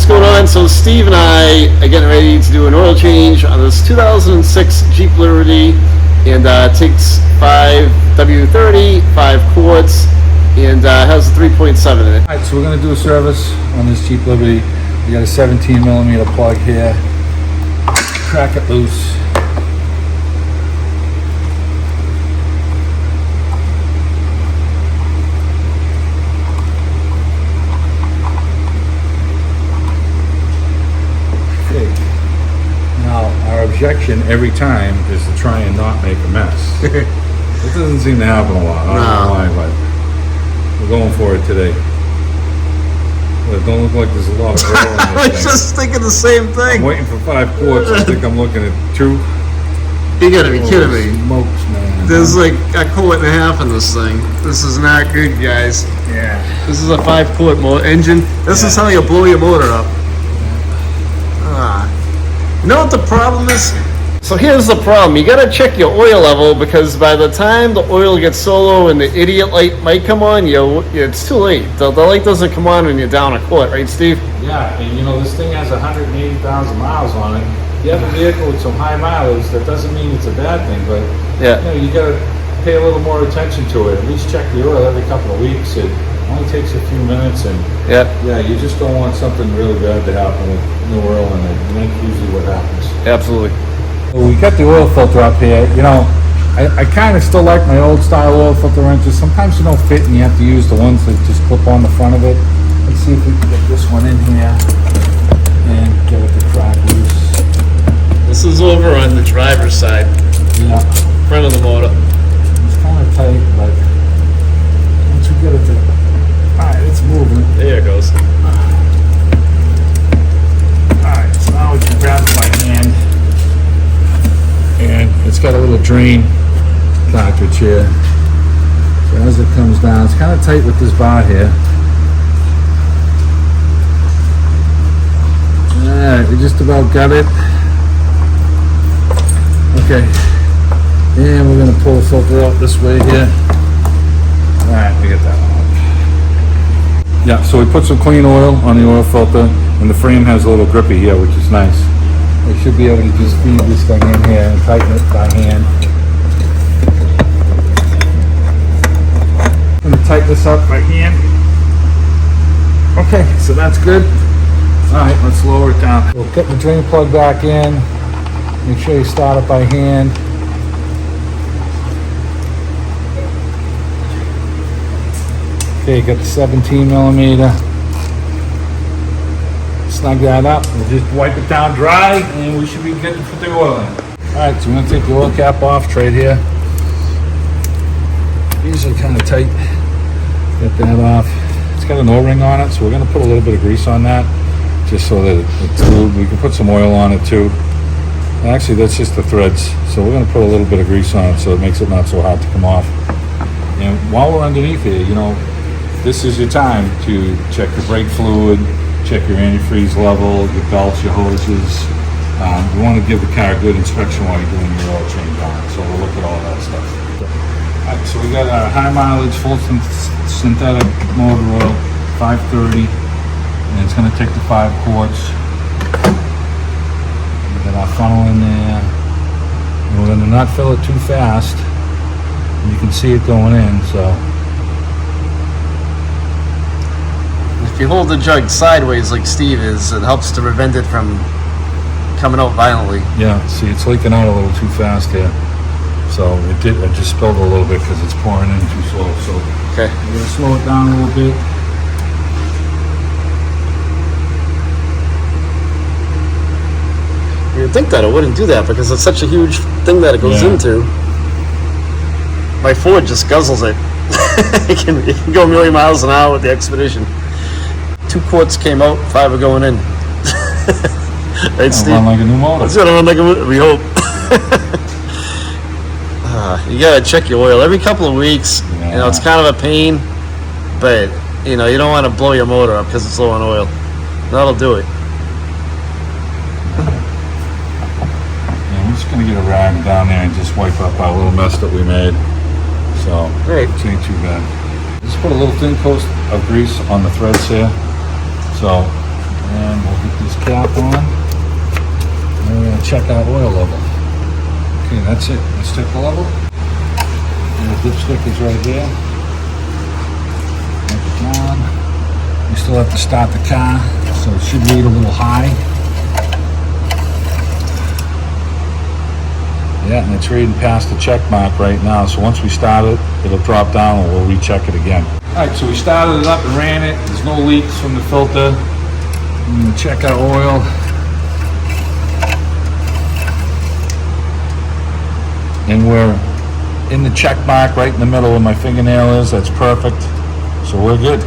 what's going on? So Steve and I are getting ready to do an oil change on this 2006 Jeep Liberty, and it takes 5W30, 5 quarts, and has a 3.7 in it. Alright, so we're going to do a service on this Jeep Liberty. We got a 17 millimeter plug here. Crack it loose. Now, our objection every time is to try and not make a mess. It doesn't seem to happen a lot. I don't know why, but we're going for it today. Well, it don't look like there's a lot of oil in this I was just thinking the same thing. I'm waiting for 5 quarts. I think I'm looking at 2. You gotta be kidding me. Smokes, man. There's like a quart and a half in this thing. This is not good, guys. Yeah. This is a 5-quart engine. This is how you blow your motor up. You know what the problem is? So here's the problem. You gotta check your oil level, because by the time the oil gets so low and the idiot light might come on, it's too late. The light doesn't come on when you're down a quart, right, Steve? Yeah, and you know, this thing has 180,000 miles on it. You have a vehicle with some high mileage, that doesn't mean it's a bad thing, but you gotta pay a little more attention to it. At least check the oil every couple of weeks. It only takes a few minutes, and you just don't want something really bad to happen with no oil in it, and that's usually what happens. Absolutely. Well, we got the oil filter up here. You know, I kind of still like my old style oil filter wrenches. Sometimes you don't fit and you have to use the ones that just clip on the front of it. Let's see if we can get this one in here and get it to crack loose. This is over on the driver's side. Yeah. Front of the motor. It's kind of tight, but once we get it to... Alright, it's moving. There it goes. Alright, so now we can grab it by hand. And it's got a little drain cartridge here. So as it comes down, it's kind of tight with this bar here. Alright, we just about got it. Okay. And we're going to pull the filter out this way here. Alright, we get that one out. Yeah, so we put some clean oil on the oil filter, and the frame has a little grippy here, which is nice. We should be able to just feed this thing in here and tighten it by hand. I'm going to tighten this up by hand. Okay, so that's good. Alright, let's lower it down. We'll put the drain plug back in. Make sure you start it by hand. Okay, got the 17 millimeter. Snug that up. We'll just wipe it down dry, and we should be good to put the oil in. Alright, so we're going to take the oil cap off, right here. These are kind of tight. Get that off. It's got an O-ring on it, so we're going to put a little bit of grease on that, just so that it's lubed. We can put some oil on it too. Actually, that's just the threads, so we're going to put a little bit of grease on it so it makes it not so hard to come off. And while we're underneath here, you know, this is your time to check your brake fluid, check your antifreeze level, your belts, your hoses. You want to give the car a good inspection while you're doing your oil change on it, so we'll look at all that stuff. Alright, so we got our high mileage full synthetic motor oil, 530, and it's going to take the 5 quarts. We got our funnel in there, and we're going to not fill it too fast. You can see it going in, so. If you hold the jug sideways like Steve is, it helps to prevent it from coming out violently. Yeah, see, it's leaking out a little too fast here. So it just spilled a little bit because it's pouring in too slow. So okay, we're gonna slow it down a little bit. You'd think that it wouldn't do that because it's such a huge thing that it goes into. My Ford just guzzles it. it can go a million miles an hour with the Expedition. 2 quarts came out, 5 are going in. Right, Steve? Run like a new motor. It's gonna run like a motor, we hope. You gotta check your oil every couple of weeks. You know, it's kind of a pain, but you know, you don't want to blow your motor up because it's low on oil. That'll do it. Yeah, I'm just gonna get a rag down there and just wipe up our little mess that we made. So great. It ain't too bad. Just put a little thin coat of grease on the threads here. So And we'll get this cap on. And we're gonna check our oil level. Okay, that's it. Let's check the level. And the dipstick is right here. Wipe it down. We still have to start the car, so it should read a little high. Yeah, and it's reading past the check mark right now, so once we start it, it'll drop down and we'll recheck it again. Alright, so we started it up and ran it. There's no leaks from the filter. I'm gonna check our oil. And we're in the check mark right in the middle where my fingernail is. That's perfect. So we're good.